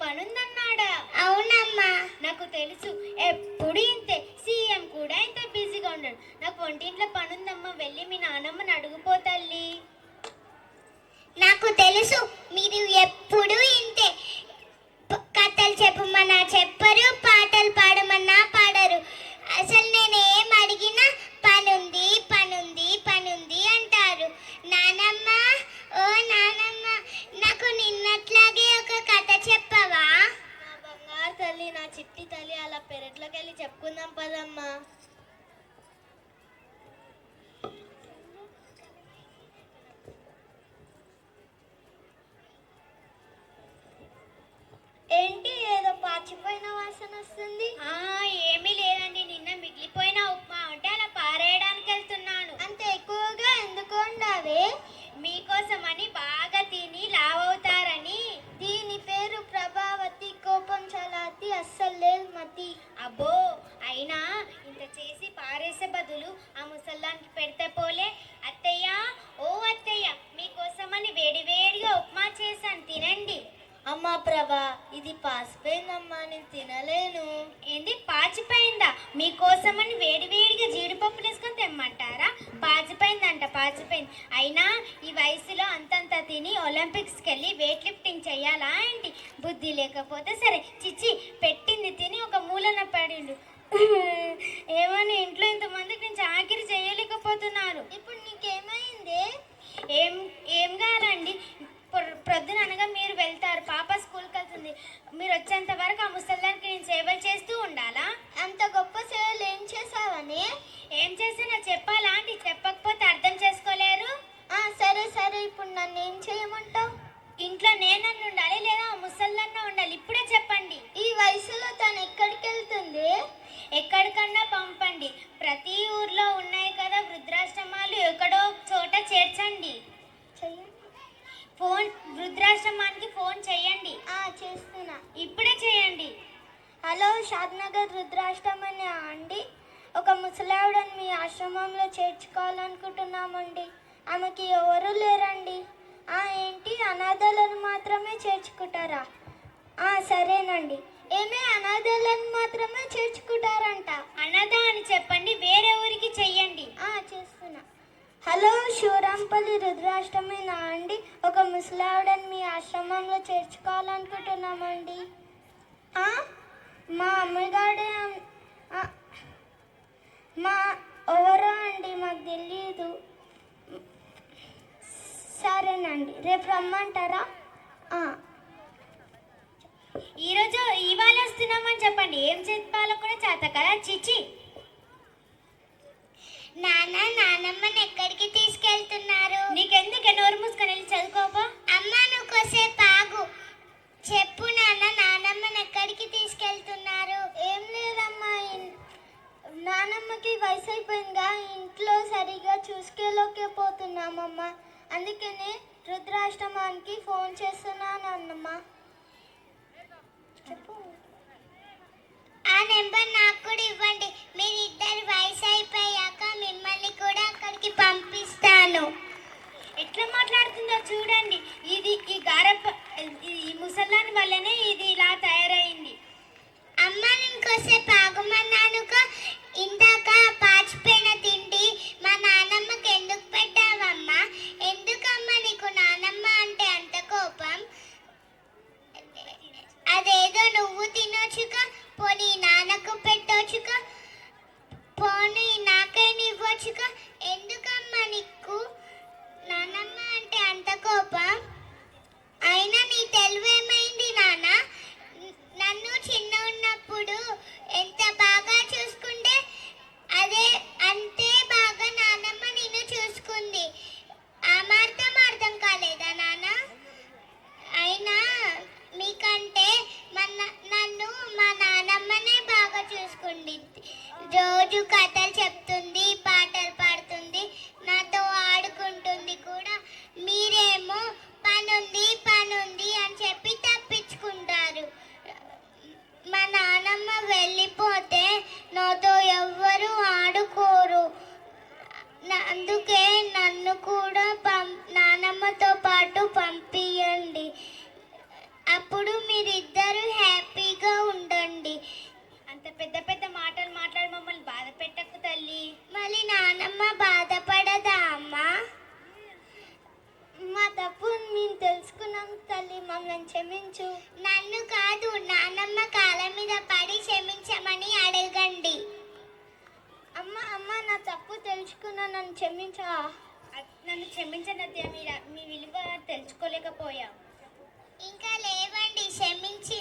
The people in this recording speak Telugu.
పనుందన్నాడా? అవునమ్మా. నాకు తెలుసు, ఎప్పుడు ఇంతే. సీఎం కూడా ఇంత బిజీగా ఉండడు. నాకు వంటింట్లో పనుందమ్మా, వెళ్ళి మీ నాన్నమ్మని అడుగుపోతల్లి. నాకు తెలుసు, మీరు ఎప్పుడు ఇంతే. కథలు చెప్పమన్నా చెప్పరు, పాటలు పాడమన్నా పాడరు. అసలు నేనేం అడిగినా పనుంది పనుంది పనుంది అంటారు. నానమ్మ, ఓ నానమ్మ, నాకు నిన్నట్లాగే ఒక కథ చెప్పవా? నా బంగారు తల్లి, నా చిట్టి తల్లి, అలా పెరట్లోకి వెళ్ళి చెప్పుకుందాం పదమ్మా. ఏంటి, ఏదో పాచిపోయిన వాసన వస్తుంది? ఏమీ లేదండి, నిన్న మిగిలిపోయిన ఉప్మా ఉంటే అలా పారేయడానికి వెళ్తున్నాను. అంత ఎక్కువగా ఎందుకు వండావే? మీకోసమని బాగా తిని లావవుతారని. దీని పేరు ప్రభావతి. కోపం చలాతి, అస్సలు లేదు మతి. అబ్బో, అయినా ఇంత చేసి పారేసే బదులు ఆ ముసల్లానికి పెడితే పోలే. అత్తయ్య, ఓ అత్తయ్య, మీకోసమని వేడివేడిగా ఉప్మా చేశాను, తినండి. అమ్మా ప్రభా, ఇది పాసిపోయిందమ్మా, నేను తినలేను. ఏంది, పాచిపోయిందా? మీకోసమని వేడివేడిగా జీడిపప్పు వేసుకొని తెమ్మంటారా? పాచిపోయిందంట, పాచిపోయింది. అయినా ఈ వయసులో అంతంత తిని ఒలింపిక్స్కి వెళ్ళి వెయిట్ లిఫ్టింగ్ చెయ్యాలా ఏంటి? బుద్ధి లేకపోతే సరే. చిచ్చి, పెట్టింది తిని ఒక మూలన పడిండు. ఏమని ఇంట్లో ఇంతమందికి నేను చాకిరి చేయలేకపోతున్నారు. ఇప్పుడు నీకేమైంది? ఏం ఏం కాదండి, ప్రొద్దున అనగా మీరు వెళ్తారు, పాప స్కూల్కి వెళ్తుంది. మీరు వచ్చేంత వరకు ఆ ముసల్దానికి నేను సేవలు చేస్తూ ఉండాలా? అంత గొప్ప సేవలు ఏం చేసావని? ఏం చేసినా చెప్పాలా అండి? చెప్పకపోతే అర్థం చేసుకోలేరు. సరే సరే, ఇప్పుడు నన్ను ఏం చేయమంటావు? ఇంట్లో నేనన్ను ఉండాలి, లేదా ఆ ముసల్దన్న ఉండాలి? ఇప్పుడే చెప్పండి. ఈ వయసులో తను ఎక్కడికి వెళ్తుంది? ఎక్కడికన్నా పంపండి. ప్రతి ఊర్లో ఉన్నాయి కదా వృద్ధాశ్రమాలు, ఎక్కడో చోట చేర్చండి. వృద్ధాశ్రమానికి ఫోన్ చేయండి. చేస్తున్నా, ఇప్పుడే చేయండి. హలో, షాద్నగర్ వృద్ధాశ్రమం అండి. ఒక ముసలావిడని మీ ఆశ్రమంలో చేర్చుకోవాలనుకుంటున్నామండి. ఆమెకి ఎవరు లేరండి. ఏంటి, అనాథలను మాత్రమే చేర్చుకుంటారా? సరేనండి. ఏమే, అనాథలను మాత్రమే చేర్చుకుంటారంట? అనాథ అని చెప్పండి, వేరే ఊరికి చెయ్యండి. చేస్తున్నా. హలో, శివరాంపల్లి వృద్ధాశ్రమేనా అండి? ఒక ముసలావిడని మీ ఆశ్రమంలో చేర్చుకోవాలనుకుంటున్నామండి. మా అమ్మగారే. ఎవరో అండి, మాకు తెలియదు. సరేనండి, రేపు రమ్మంటారా? ఇవాళ వస్తున్నామని చెప్పండి. ఏం చెప్పాలో కూడా చేత కదా. చిచి, నానమ్మని ఎక్కడికి తీసుకెళ్తున్నారు? నీకెందుకు, నోరు మూసుకొని వెళ్ళి చదువుకోపా. అమ్మా, నువ్వు కోసేపు ఆగు. చెప్పు నానమ్మని ఎక్కడికి తీసుకెళ్తున్నారు? ఏం లేదమ్మా, నానమ్మకి వయసు అయిపోయిందిగా, ఇంట్లో సరిగా చూసుకోలేకపోతున్నామమ్మా. అందుకనే వృద్ధాశ్రమానికి ఫోన్ చేస్తున్నాను అన్నమ్మా. చెప్పు. ఆ నెంబర్ నాకు కూడా ఇవ్వండి. మీరిద్దరు వయసు అయిపోయాక మిమ్మల్ని కూడా అక్కడికి పంపిస్తాను. ఎట్లా మాట్లాడుతుందో చూడండి. ఈ ముసల్లాని వల్లనే ఇది ఇలా తయారైంది. అమ్మ, నేను కోసేపు ఆగమన్నానుగా. ఇందాక పాచిపోయిన తిండి మా నానమ్మకి ఎందుకు పెట్టావమ్మా? ఎందుకమ్మా నీకు నానమ్మ అంటే అంత కోపం? అదేదో నువ్వు తినొచ్చుగా, పోనీ నాన్నకు పెట్టొచ్చుగా, పోనీ నాకైనా ఇవ్వచ్చుగా. ఎందుకమ్మా నీకు నానమ్మ అంటే అంత కోపం? అయినా నీ తెలివేమైంది నాన్న? నన్ను చిన్న ఉన్నప్పుడు ఎంత బాగా చూసుకుంటే అంతే బాగా నానమ్మ నిన్ను చూసుకుంది. ఆ మాత్రం అర్థం కాలేదా నాన్న? అయినా మీకంటే నన్ను మా నానమ్మనే బాగా చూసుకుంది. రోజు కథలు చెప్తుంది, పాటలు పాడుతుంది, నాతో ఆడుకుంటుంది కూడా. మీరేమో పనుంది అని చెప్పి తప్పించుకుంటారు. మా నానమ్మ వెళ్ళిపోతే నాతో ఎవ్వరూ ఆడుకోరు. అందుకే నన్ను కూడా నానమ్మతో పాటు పంపియండి. అప్పుడు మీరిద్దరూ హ్యాపీగా ఉండండి. అంత పెద్ద పెద్ద మాటలు మాట్లాడి మమ్మల్ని బాధ పెట్టకు తల్లి. మళ్ళీ నానమ్మ బాధపడదా అమ్మా? మా తప్పు మేము తెలుసుకున్నాం తల్లి, మమ్మల్ని క్షమించు. నన్ను కాదు, నానమ్మ కాళ్ళ మీద పడి క్షమించమని అడగండి. అమ్మ అమ్మ నా తప్పు తెలుసుకున్నా, నన్ను క్షమించా. నన్ను క్షమించనద్య, మీ విలువ తెలుసుకోలేకపోయా. ఇంకా లేవండి, క్షమించి